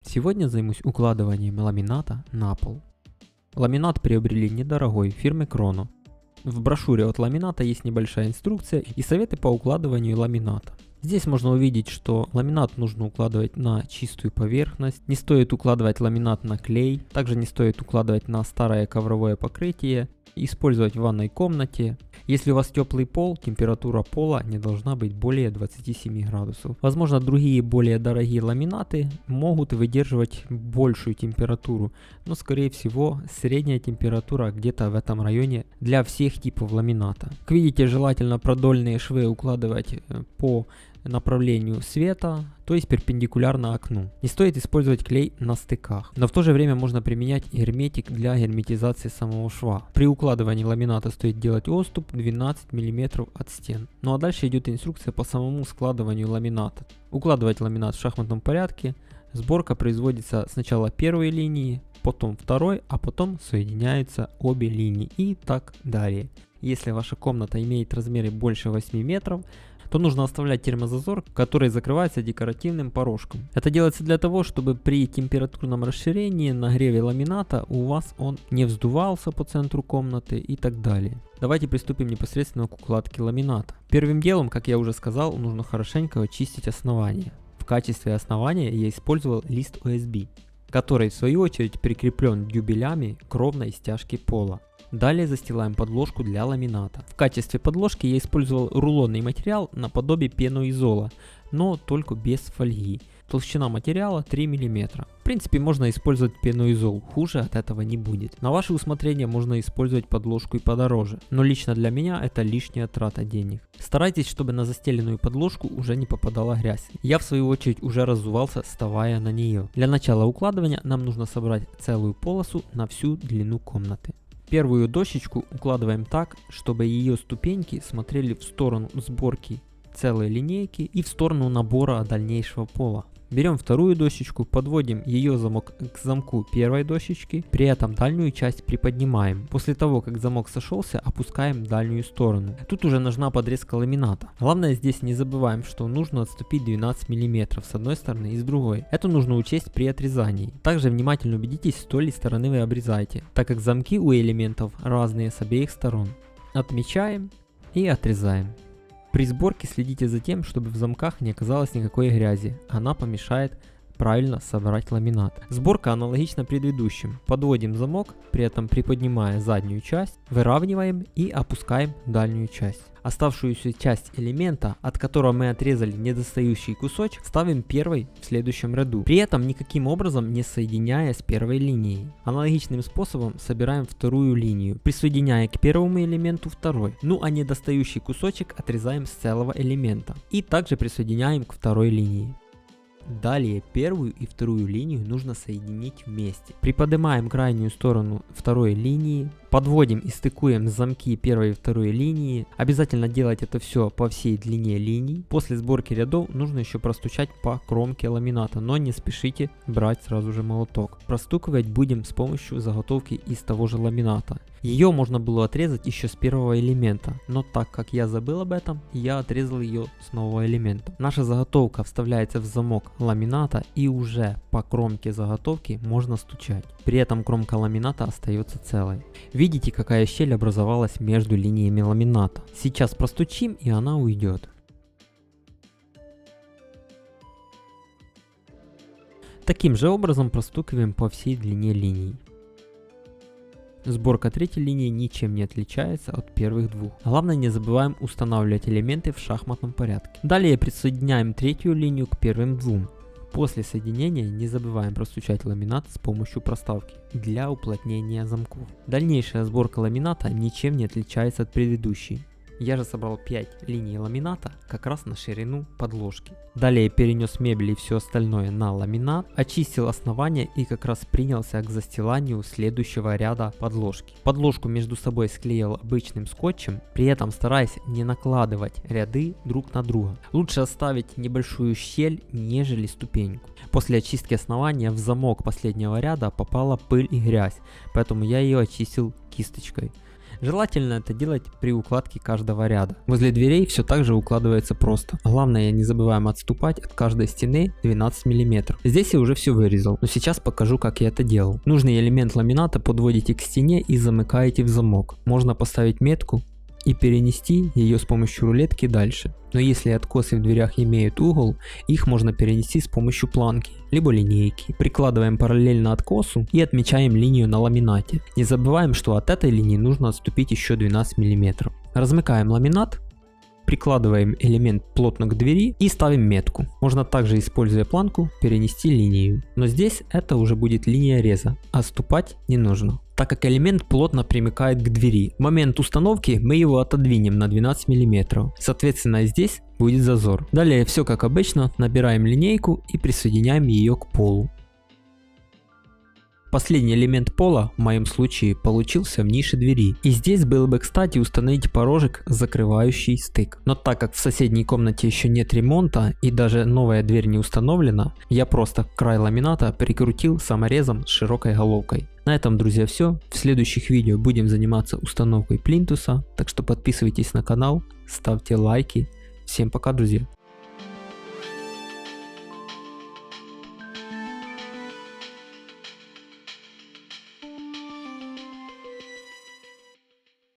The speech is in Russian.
Сегодня займусь укладыванием ламината на пол. Ламинат приобрели недорогой, фирмы Кроно. В брошюре от ламината есть небольшая инструкция и советы по укладыванию ламината. Здесь можно увидеть, что ламинат нужно укладывать на чистую поверхность, не стоит укладывать ламинат на клей, также не стоит укладывать на старое ковровое покрытие, использовать в ванной комнате. Если у вас теплый пол, температура пола не должна быть более 27 градусов. Возможно, другие более дорогие ламинаты могут выдерживать большую температуру, но скорее всего средняя температура где-то в этом районе для всех типов ламината. Как видите, желательно продольные швы укладывать по направлению света, то есть перпендикулярно окну. Не стоит использовать клей на стыках, но в то же время можно применять герметик для герметизации самого шва. При укладывании ламината стоит делать отступ 12 мм от стен. Ну а дальше идет инструкция по самому складыванию ламината. Укладывать ламинат в шахматном порядке. Сборка производится сначала первой линии, потом второй, а потом соединяются обе линии и так далее. Если ваша комната имеет размеры больше 8 метров, то нужно оставлять термозазор, который закрывается декоративным порожком. Это делается для того, чтобы при температурном расширении, нагреве ламината у вас он не вздувался по центру комнаты и так далее. Давайте приступим непосредственно к укладке ламината. Первым делом, как я уже сказал, нужно хорошенько очистить основание. В качестве основания я использовал лист ОСБ, который в свою очередь прикреплен дюбелями к ровной стяжке пола. Далее застилаем подложку для ламината. В качестве подложки я использовал рулонный материал наподобие пеноизола, но только без фольги. Толщина материала 3 мм. В принципе, можно использовать пеноизол, хуже от этого не будет. На ваше усмотрение можно использовать подложку и подороже, но лично для меня это лишняя трата денег. Старайтесь, чтобы на застеленную подложку уже не попадала грязь. Я в свою очередь уже разувался, вставая на нее. Для начала укладывания нам нужно собрать целую полосу на всю длину комнаты. Первую дощечку укладываем так, чтобы ее ступеньки смотрели в сторону сборки целой линейки и в сторону набора дальнейшего пола. Берем вторую дощечку, подводим ее замок к замку первой дощечки, при этом дальнюю часть приподнимаем. После того, как замок сошелся, опускаем дальнюю сторону. Тут уже нужна подрезка ламината. Главное здесь не забываем, что нужно отступить 12 мм с одной стороны и с другой. Это нужно учесть при отрезании. Также внимательно убедитесь, с той ли стороны вы обрезаете, так как замки у элементов разные с обеих сторон. Отмечаем и отрезаем. При сборке следите за тем, чтобы в замках не оказалось никакой грязи, она помешает правильно собрать ламинат. Сборка аналогична предыдущим. Подводим замок, при этом приподнимая заднюю часть, выравниваем и опускаем дальнюю часть. Оставшуюся часть элемента, от которого мы отрезали недостающий кусочек, ставим первой в следующем ряду, при этом никаким образом не соединяя с первой линией. Аналогичным способом собираем вторую линию, присоединяя к первому элементу второй. Ну а недостающий кусочек отрезаем с целого элемента и также присоединяем к второй линии. Далее первую и вторую линию нужно соединить вместе. Приподнимаем крайнюю сторону второй линии, подводим и стыкуем замки первой и второй линии. Обязательно делать это все по всей длине линий. После сборки рядов нужно еще простучать по кромке ламината, но не спешите брать сразу же молоток. Простукивать будем с помощью заготовки из того же ламината. Ее можно было отрезать еще с первого элемента, но так как я забыл об этом, я отрезал ее с нового элемента. Наша заготовка вставляется в замок ламината и уже по кромке заготовки можно стучать. При этом кромка ламината остается целой. Видите, какая щель образовалась между линиями ламината? Сейчас простучим и она уйдет. Таким же образом простукиваем по всей длине линий. Сборка третьей линии ничем не отличается от первых двух. Главное, не забываем устанавливать элементы в шахматном порядке. Далее присоединяем третью линию к первым двум. После соединения не забываем простучать ламинат с помощью проставки для уплотнения замков. Дальнейшая сборка ламината ничем не отличается от предыдущей. Я же собрал 5 линий ламината как раз на ширину подложки. Далее перенес мебель и все остальное на ламинат, очистил основание и как раз принялся к застиланию следующего ряда подложки. Подложку между собой склеил обычным скотчем, при этом стараясь не накладывать ряды друг на друга. Лучше оставить небольшую щель, нежели ступеньку. После очистки основания в замок последнего ряда попала пыль и грязь, поэтому я ее очистил кисточкой. Желательно это делать при укладке каждого ряда. Возле дверей все так же укладывается просто. Главное, не забываем отступать от каждой стены 12 мм. Здесь я уже все вырезал, но сейчас покажу, как я это делал. Нужный элемент ламината подводите к стене и замыкаете в замок. Можно поставить метку и перенести ее с помощью рулетки дальше. Но если откосы в дверях имеют угол, их можно перенести с помощью планки, либо линейки. Прикладываем параллельно откосу и отмечаем линию на ламинате. Не забываем, что от этой линии нужно отступить еще 12 мм. Размыкаем ламинат, прикладываем элемент плотно к двери и ставим метку. Можно также, используя планку, перенести линию. Но здесь это уже будет линия реза, отступать не нужно, так как элемент плотно примыкает к двери. В момент установки мы его отодвинем на 12 мм. Соответственно, здесь будет зазор. Далее все как обычно, набираем линейку и присоединяем ее к полу. Последний элемент пола в моем случае получился в нише двери. И здесь было бы кстати установить порожек, закрывающий стык. Но так как в соседней комнате еще нет ремонта и даже новая дверь не установлена, я просто край ламината прикрутил саморезом с широкой головкой. На этом, друзья, все. В следующих видео будем заниматься установкой плинтуса. Так что подписывайтесь на канал, ставьте лайки. Всем пока, друзья.